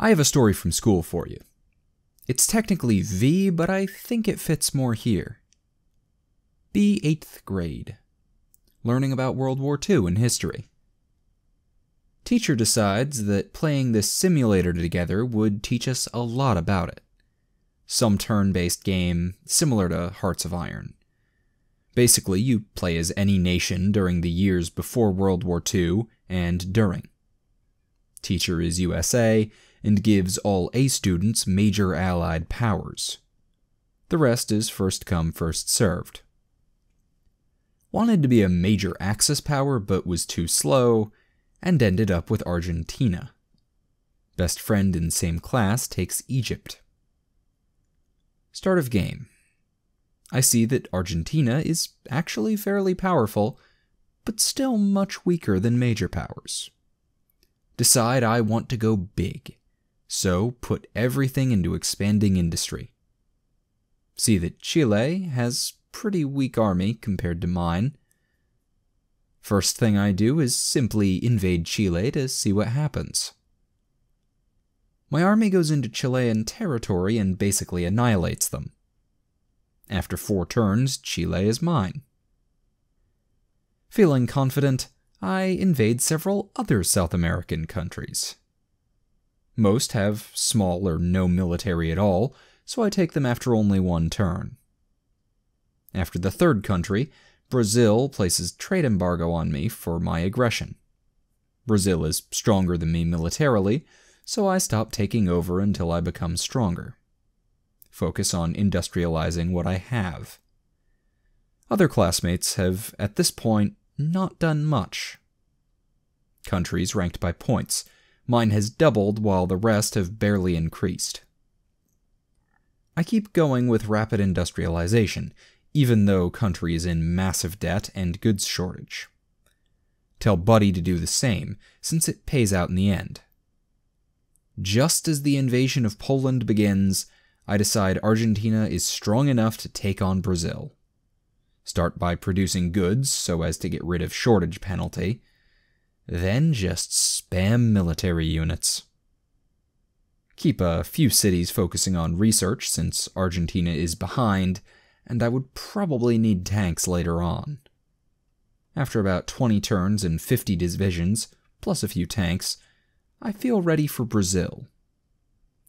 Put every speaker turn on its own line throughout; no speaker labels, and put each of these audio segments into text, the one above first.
I have a story from school for you. It's technically V, but I think it fits more here. B 8th grade. Learning about World War II in history. Teacher decides that playing this simulator together would teach us a lot about it. Some turn-based game similar to Hearts of Iron. Basically, you play as any nation during the years before World War II and during. Teacher is USA and gives all A students major Allied powers. The rest is first come, first served. Wanted to be a major Axis power but was too slow, and ended up with Argentina. Best friend in same class takes Egypt. Start of game. I see that Argentina is actually fairly powerful, but still much weaker than major powers. Decide I want to go big, so put everything into expanding industry. See that Chile has pretty weak army compared to mine. First thing I do is simply invade Chile to see what happens. My army goes into Chilean territory and basically annihilates them. After 4 turns, Chile is mine. Feeling confident, I invade several other South American countries. Most have small or no military at all, so I take them after only 1 turn. After the 3rd country, Brazil places trade embargo on me for my aggression. Brazil is stronger than me militarily, so I stop taking over until I become stronger. Focus on industrializing what I have. Other classmates have, at this point, not done much. Countries ranked by points. Mine has doubled while the rest have barely increased. I keep going with rapid industrialization, even though country is in massive debt and goods shortage. Tell Buddy to do the same, since it pays out in the end. Just as the invasion of Poland begins, I decide Argentina is strong enough to take on Brazil. Start by producing goods so as to get rid of shortage penalty, then just spam military units. Keep a few cities focusing on research since Argentina is behind, and I would probably need tanks later on. After about 20 turns and 50 divisions, plus a few tanks, I feel ready for Brazil.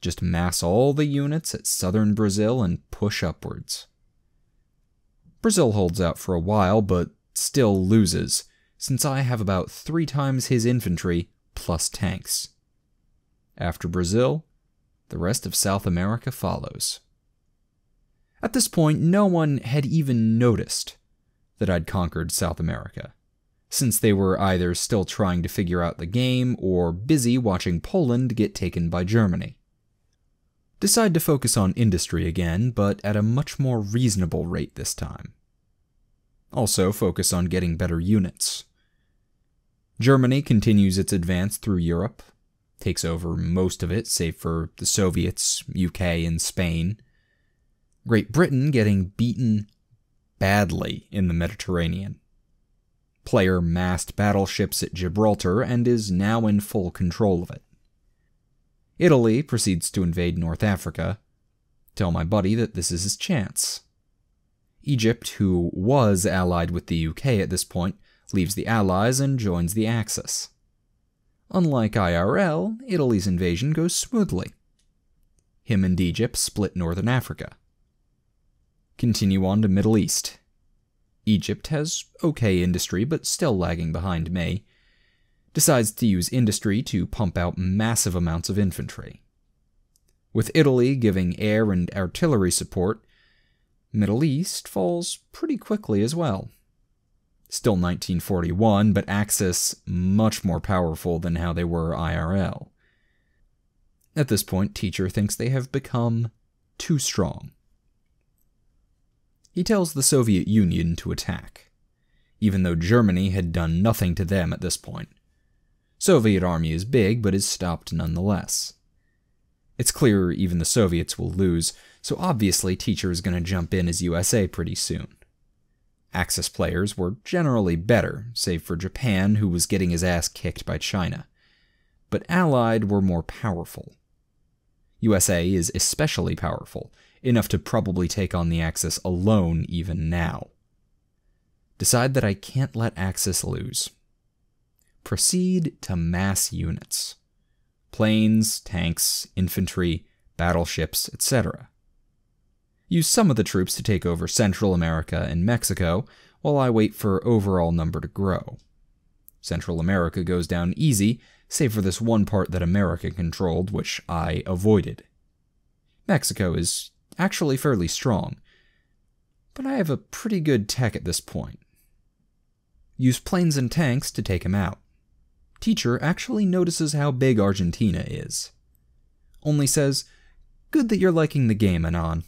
Just mass all the units at southern Brazil and push upwards. Brazil holds out for a while, but still loses, since I have about 3 times his infantry plus tanks. After Brazil, the rest of South America follows. At this point, no one had even noticed that I'd conquered South America, since they were either still trying to figure out the game or busy watching Poland get taken by Germany. Decide to focus on industry again, but at a much more reasonable rate this time. Also focus on getting better units. Germany continues its advance through Europe, takes over most of it save for the Soviets, UK, and Spain. Great Britain getting beaten badly in the Mediterranean. Player massed battleships at Gibraltar and is now in full control of it. Italy proceeds to invade North Africa. Tell my buddy that this is his chance. Egypt, who was allied with the UK at this point, leaves the Allies and joins the Axis. Unlike IRL, Italy's invasion goes smoothly. Him and Egypt split Northern Africa. Continue on to Middle East. Egypt has okay industry, but still lagging behind me. Decides to use industry to pump out massive amounts of infantry. With Italy giving air and artillery support, Middle East falls pretty quickly as well. Still 1941, but Axis much more powerful than how they were IRL. At this point, teacher thinks they have become too strong. He tells the Soviet Union to attack, even though Germany had done nothing to them at this point. Soviet army is big, but is stopped nonetheless. It's clear even the Soviets will lose, so obviously teacher is going to jump in as USA pretty soon. Axis players were generally better, save for Japan, who was getting his ass kicked by China. But Allied were more powerful. USA is especially powerful, enough to probably take on the Axis alone even now. Decide that I can't let Axis lose. Proceed to mass units. Planes, tanks, infantry, battleships, etc. Use some of the troops to take over Central America and Mexico, while I wait for overall number to grow. Central America goes down easy, save for this one part that America controlled, which I avoided. Mexico is actually fairly strong, but I have a pretty good tech at this point. Use planes and tanks to take him out. Teacher actually notices how big Argentina is. Only says, "Good that you're liking the game, Anon."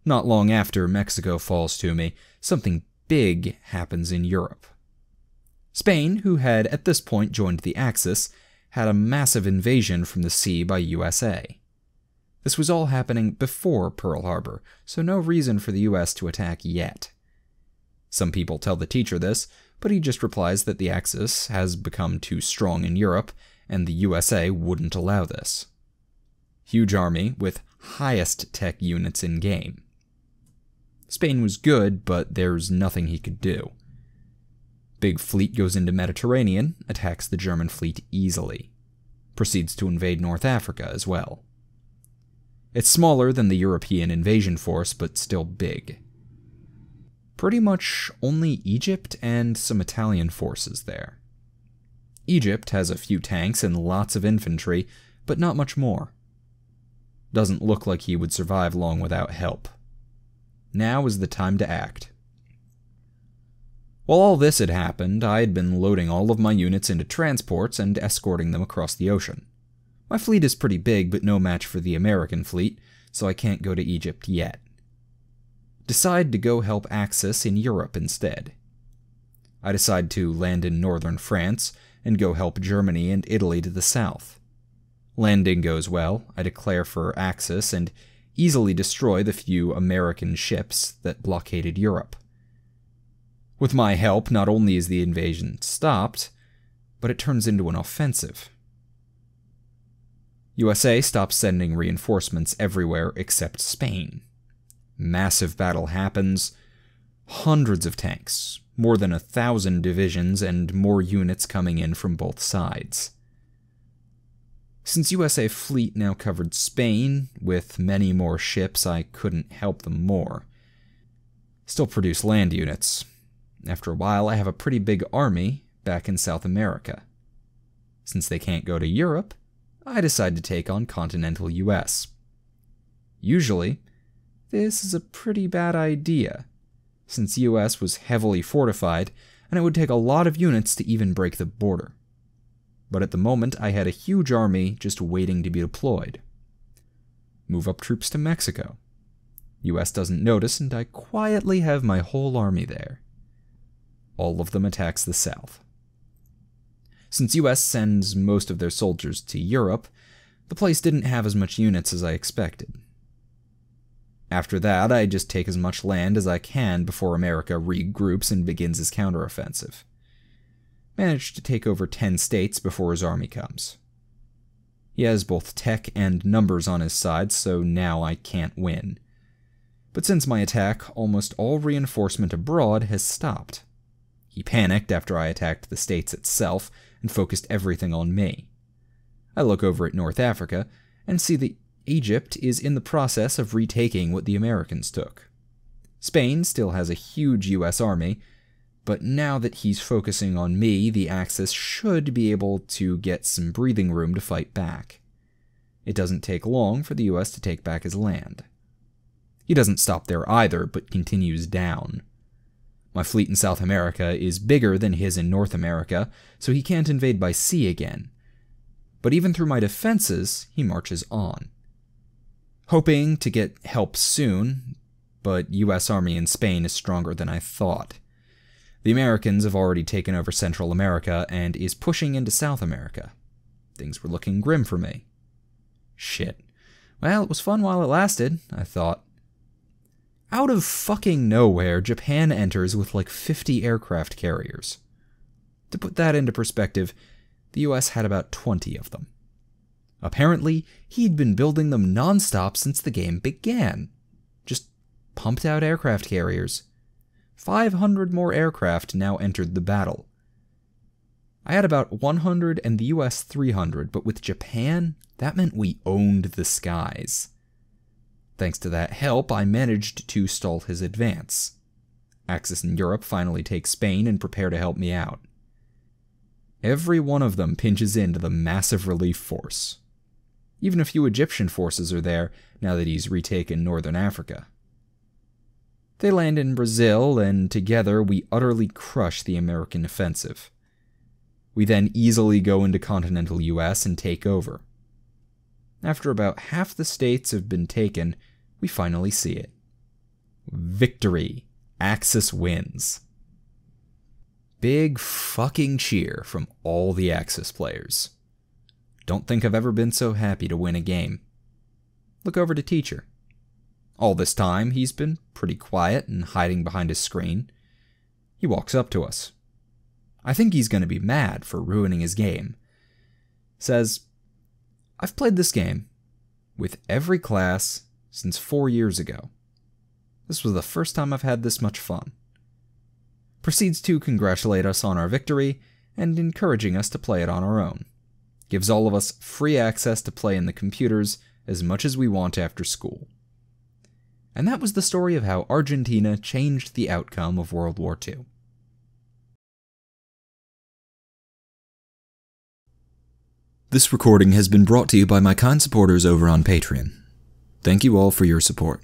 Not long after Mexico falls to me, something big happens in Europe. Spain, who had at this point joined the Axis, had a massive invasion from the sea by USA. This was all happening before Pearl Harbor, so no reason for the US to attack yet. Some people tell the teacher this, but he just replies that the Axis has become too strong in Europe, and the USA wouldn't allow this. Huge army with highest tech units in game. Spain was good, but there's nothing he could do. Big fleet goes into Mediterranean, attacks the German fleet easily. Proceeds to invade North Africa as well. It's smaller than the European invasion force, but still big. Pretty much only Egypt and some Italian forces there. Egypt has a few tanks and lots of infantry, but not much more. Doesn't look like he would survive long without help. Now is the time to act. While all this had happened, I had been loading all of my units into transports and escorting them across the ocean. My fleet is pretty big, but no match for the American fleet, so I can't go to Egypt yet. Decide to go help Axis in Europe instead. I decide to land in northern France and go help Germany and Italy to the south. Landing goes well, I declare for Axis and easily destroy the few American ships that blockaded Europe. With my help, not only is the invasion stopped, but it turns into an offensive. USA stops sending reinforcements everywhere except Spain. Massive battle happens, hundreds of tanks, more than 1,000 divisions, and more units coming in from both sides. Since USA fleet now covered Spain, with many more ships, I couldn't help them more. Still produce land units. After a while, I have a pretty big army back in South America. Since they can't go to Europe, I decide to take on continental US. Usually, this is a pretty bad idea, since US was heavily fortified, and it would take a lot of units to even break the border. But at the moment, I had a huge army just waiting to be deployed. Move up troops to Mexico. US doesn't notice, and I quietly have my whole army there. All of them attacks the south. Since US sends most of their soldiers to Europe, the place didn't have as much units as I expected. After that, I just take as much land as I can before America regroups and begins his counteroffensive. Managed to take over 10 states before his army comes. He has both tech and numbers on his side, so now I can't win. But since my attack, almost all reinforcement abroad has stopped. He panicked after I attacked the states itself and focused everything on me. I look over at North Africa and see that Egypt is in the process of retaking what the Americans took. Spain still has a huge US army, but now that he's focusing on me, the Axis should be able to get some breathing room to fight back. It doesn't take long for the US to take back his land. He doesn't stop there either, but continues down. My fleet in South America is bigger than his in North America, so he can't invade by sea again. But even through my defenses, he marches on. Hoping to get help soon, but US Army in Spain is stronger than I thought. The Americans have already taken over Central America and is pushing into South America. Things were looking grim for me. Shit. Well, it was fun while it lasted, I thought. Out of fucking nowhere, Japan enters with like 50 aircraft carriers. To put that into perspective, the US had about 20 of them. Apparently, he'd been building them non-stop since the game began. Just pumped out aircraft carriers. 500 more aircraft now entered the battle. I had about 100 and the US 300, but with Japan, that meant we owned the skies. Thanks to that help, I managed to stall his advance. Axis in Europe finally take Spain and prepare to help me out. Every one of them pinches into the massive relief force. Even a few Egyptian forces are there now that he's retaken northern Africa. They land in Brazil, and together we utterly crush the American offensive. We then easily go into continental US and take over. After about half the states have been taken, we finally see it. Victory! Axis wins. Big fucking cheer from all the Axis players. Don't think I've ever been so happy to win a game. Look over to Teacher. All this time, he's been pretty quiet and hiding behind his screen. He walks up to us. I think he's going to be mad for ruining his game. Says, I've played this game with every class since 4 years ago. This was the first time I've had this much fun. Proceeds to congratulate us on our victory and encouraging us to play it on our own. Gives all of us free access to play in the computers as much as we want after school. And that was the story of how Argentina changed the outcome of World War II. This recording has been brought to you by my kind supporters over on Patreon. Thank you all for your support.